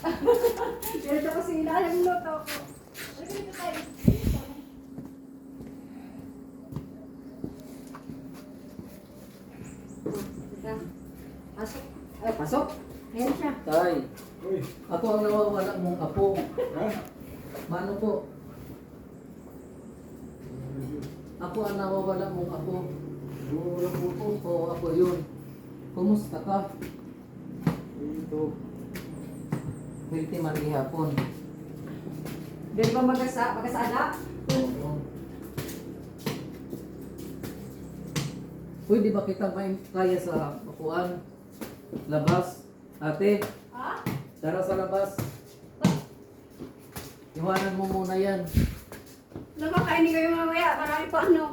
Pero kasi inaalam luto ko. Ano dito tayo? Pasok. Ay, pasok. Ayan siya. Tay, Uy, ako ang nawawala mong apo. ha? Mano po? Ako ang nawawala mong apo. Wala po po. Oo, ako yun. Kumusta ka? Ito. Healthy man ihapon. Di ba mag-asaga? Oo. Pwede ba kita may kaya sa upuan? Labas? Ate, Ha? tara sa labas. Iwanan mo muna yan. Namakainin kayo mamaya. Marami pa ano.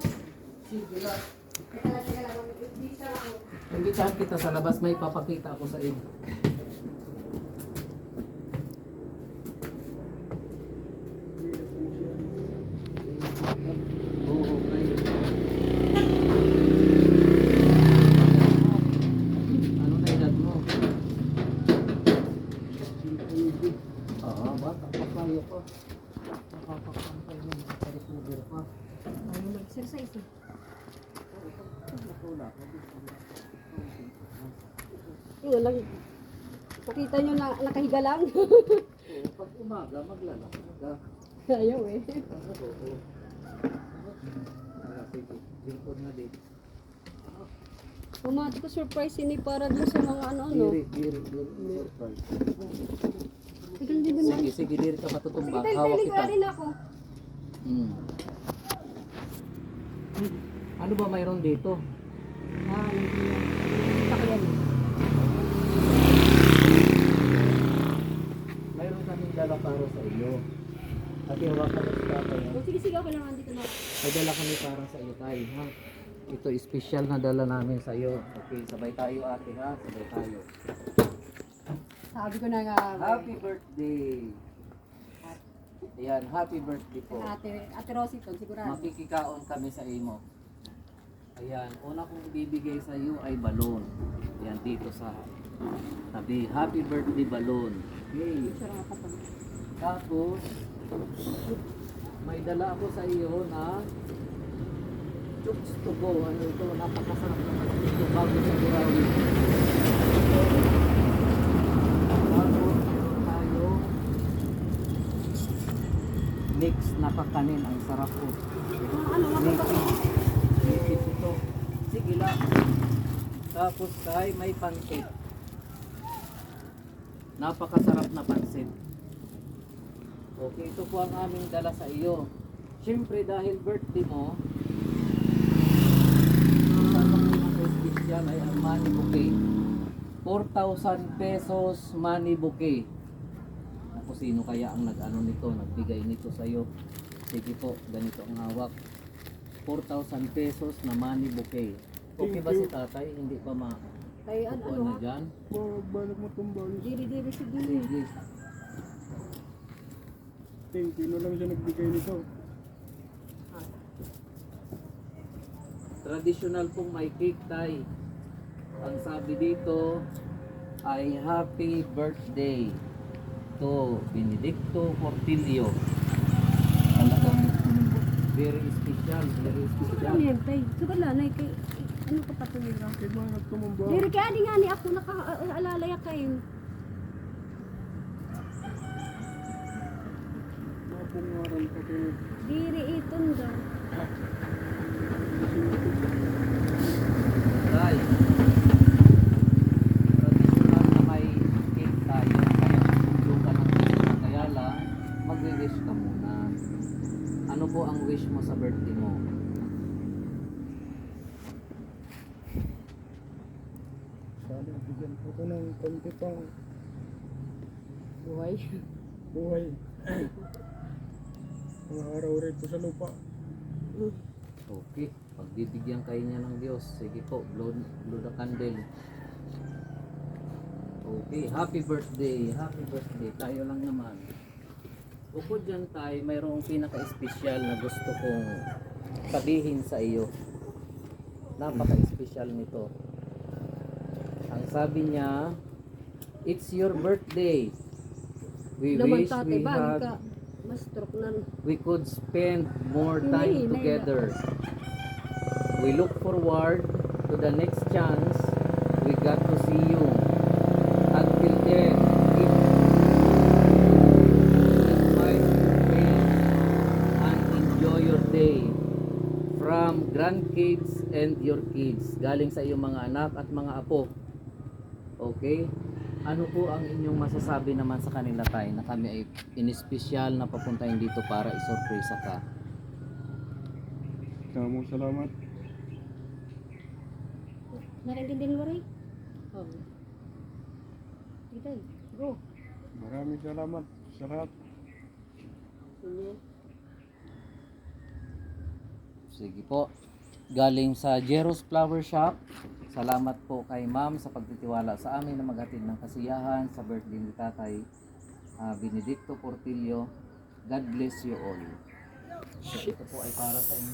Sige lang. Teka lang. Mag-ibisa ako. Imbitahan kita sa labas, may papakita ako sa iyo. Oo, kayo. Ano na edad mo? Oo, bata pa kayo pa. Nakakakampay mo, nakaka-recover pa. Ayaw mag-exercise eh. Yun lang. Nakita nyo na nakahiga lang. Oo, pag umaga, maglalakad ka. Ayaw eh. Oo. Sige, lingkod na din. Pumati ko surprise ini para dun sa mga ano. Diri. Surprise. Tigil din naman. Sige, diri ka matutumbang. Sige, Hawak tayo kita. rin ako. Ano ba mayroon dito? Ah, hindi yan. Nakita ko yan. Mayroon kaming dala para sa iyo. Ate, hawakan mo sa tatay. Oh, sige, okay lang. Andito na. May dala kami para sa iyo tayo, ha? Ito, special na dala namin sa iyo. Okay, sabay tayo ate, ha? Sabay tayo. Sabi ko na nga. Happy birthday! Ayan, happy birthday po. Ate Rosie to, sigurado. Makikikaon kami sa imo. Ayan, una kong ibibigay sa iyo ay balon. Ayan, dito sa tabi. Happy birthday balon. Yay! Sarang ako pa. Tapos, may dala ako sa iyo na chooks to go. Ano ito? Napakasarap naman ito bago sa Burawi. Tapos, meron tayo mix na kakanin. Ang sarap po. Ano nga ba? Nipis ito. Sige lang. Tapos tayo may pancake. Napakasarap na pancake. Okay, ito po ang aming dala sa iyo. Siyempre dahil birthday mo, ang pinaka-special ay ang money bouquet. 4,000 pesos money bouquet. Ako, sino kaya ang nag-ano nito, nagbigay nito sa iyo? Sige po, ganito ang hawak. 4,000 pesos na money bouquet. Okay ba si tatay? Hindi pa Kaya makuha ano na ha? dyan? Balik mo tumbang. Diri, sige. Sige. Thank you na lang siya nagbigay nito. Traditional pong may cake tay. Ang sabi dito ay happy birthday to Benedicto Portillo. Talagang very special, very Siguro special. lang yan, tay. Siguro lang, kay ano ka pa tuloy ra? Kaya ba nagtumumba? Diri, kaya di nga ni ako nakaalala kayo. Napungaran ka kayo. Diri iton daw. Tay, traditional na may cake tayo. Kaya suka ng cake na kaya lang, magwi-wish ka muna. Ano po ang wish mo sa birthday mo? Sana bigyan ko ko ng konti pang Buhay. buhay. Mga araw rito sa lupa. Okay, pagbibigyan kayo niya ng Diyos. Sige po, blow the candle. Okay, happy birthday, happy birthday. Tayo lang naman. Bukod dyan tayo, mayroong pinaka-espesyal na gusto kong sabihin sa iyo. Napaka-espesyal nito. Ang sabi niya, it's your birthday. We Naman wish tatay, we bagay had ka. Mas stroke na. we could spend more Hindi, time hindi, together. We look forward to the next chance we got to see you. Until then, keep the smile on your face and enjoy your day. From grandkids and your kids. Galing sa iyong mga anak at mga apo. Okay? Ano po ang inyong masasabi naman sa kanila tayo na kami ay inespesyal na papuntahin dito para isurpresa ka? Maraming salamat. Nakaintindihan mo rin? Oh. Titay, go. Maraming salamat sa lahat. Sige. Sige po. Galing sa Jeros Flower Shop. Salamat po kay ma'am sa pagtitiwala sa amin na maghatid ng kasiyahan sa birthday ni Tatay Benedicto Portillo. God bless you all. So, ito po ay para sa inyo.